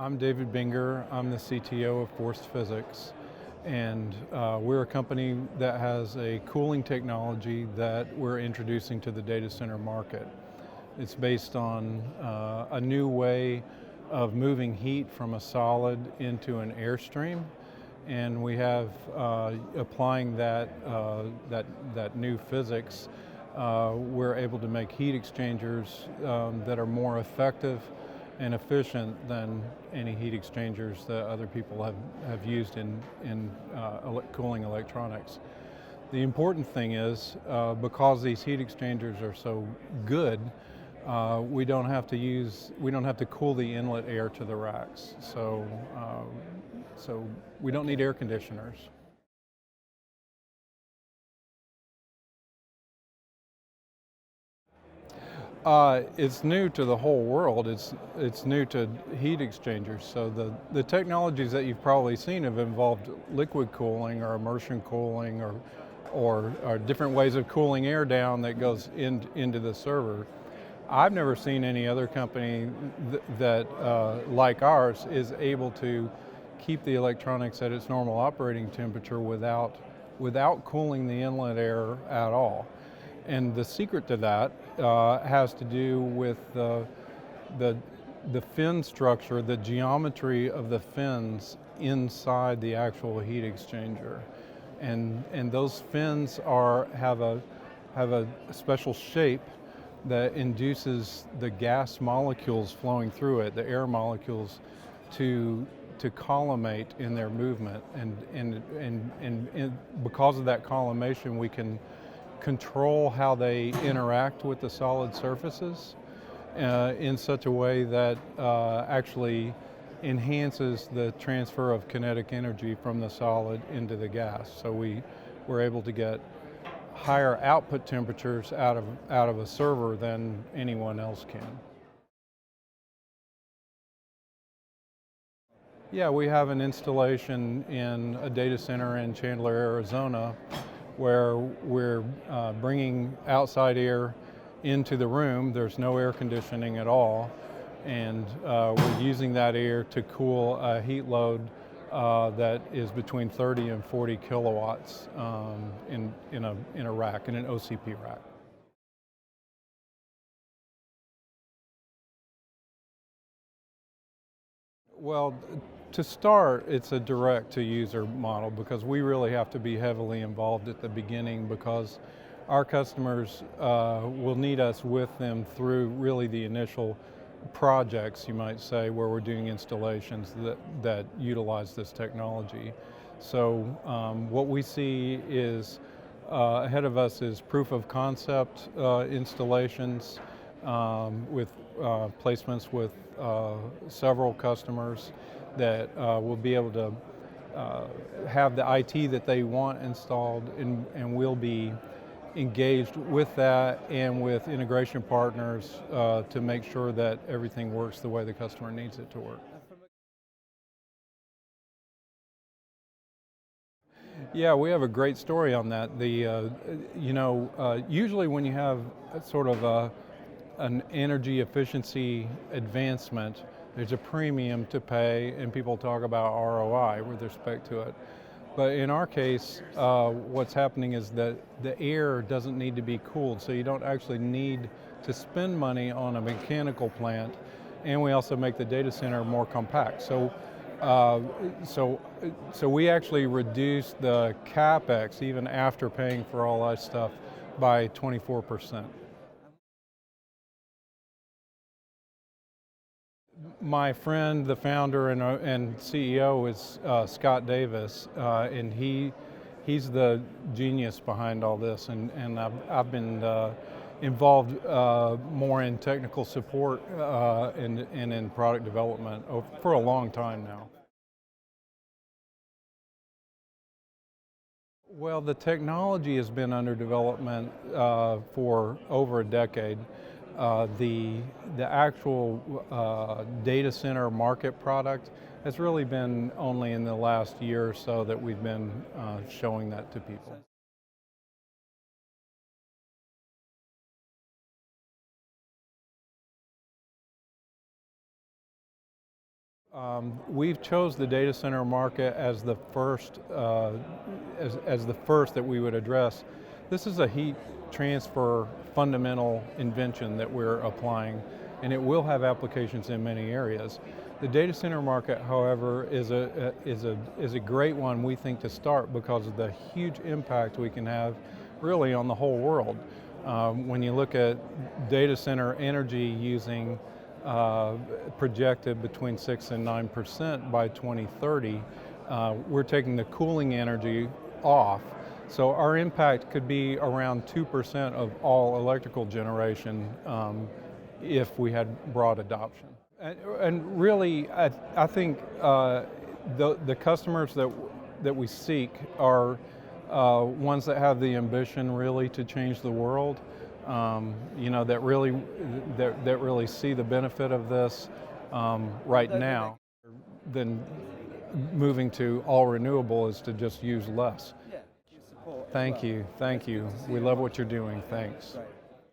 I'm David Binger. I'm the CTO of Forced Physics, and we're a company that has a cooling technology that we're introducing to the data center market. It's based on a new way of moving heat from a solid into an airstream, and we have applying that new physics. We're able to make heat exchangers that are more effective and efficient than any heat exchangers that other people have used in cooling electronics. The important thing is, because these heat exchangers are so good, we don't have to cool the inlet air to the racks. So we don't need air conditioners. It's new to the whole world. It's new to heat exchangers. So the technologies that you've probably seen have involved liquid cooling or immersion cooling or different ways of cooling air down that goes into the server. I've never seen any other company that like ours is able to keep the electronics at its normal operating temperature without cooling the inlet air at all. And the secret to that has to do with the fin structure, the geometry of the fins inside the actual heat exchanger, and those fins have a special shape that induces the gas molecules flowing through it, the air molecules, to collimate in their movement, and because of that collimation, we can control how they interact with the solid surfaces in such a way that actually enhances the transfer of kinetic energy from the solid into the gas. So we're able to get higher output temperatures out of a server than anyone else can. Yeah, we have an installation in a data center in Chandler, Arizona, where we're bringing outside air into the room. There's no air conditioning at all, and we're using that air to cool a heat load that is between 30 and 40 kilowatts in a rack, in an OCP rack. Well, to start, it's a direct-to-user model because we really have to be heavily involved at the beginning, because our customers will need us with them through really the initial projects, you might say, where we're doing installations that utilize this technology. So what we see is ahead of us is proof of concept installations with placements with several customers that will be able to have the IT that they want installed, and we'll be engaged with that and with integration partners to make sure that everything works the way the customer needs it to work. Yeah, we have a great story on that. Usually when you have sort of an energy efficiency advancement, there's a premium to pay, and people talk about ROI with respect to it. But in our case, what's happening is that the air doesn't need to be cooled, so you don't actually need to spend money on a mechanical plant, and we also make the data center more compact. So we actually reduce the CapEx, even after paying for all that stuff, by 24%. My friend, the founder and CEO, is Scott Davis, and he's the genius behind all this, and I've been involved more in technical support and in product development for a long time now. Well, the technology has been under development for over a decade. The actual data center market product has really been only in the last year or so that we've been showing that to people. We've chose the data center market as the first, as the first that we would address. This is a heat transfer fundamental invention that we're applying, and it will have applications in many areas. The data center market, however, is a great one, we think, to start because of the huge impact we can have really on the whole world. When you look at data center energy using projected between 6 and 9% by 2030, we're taking the cooling energy off. So our impact could be around 2% of all electrical generation if we had broad adoption. And really, I think the customers that we seek are ones that have the ambition really to change the world. That really see the benefit of this right now. Then moving to all renewable is to just use less. Yeah, support. Thank you. We love what you're doing. Thanks. Right.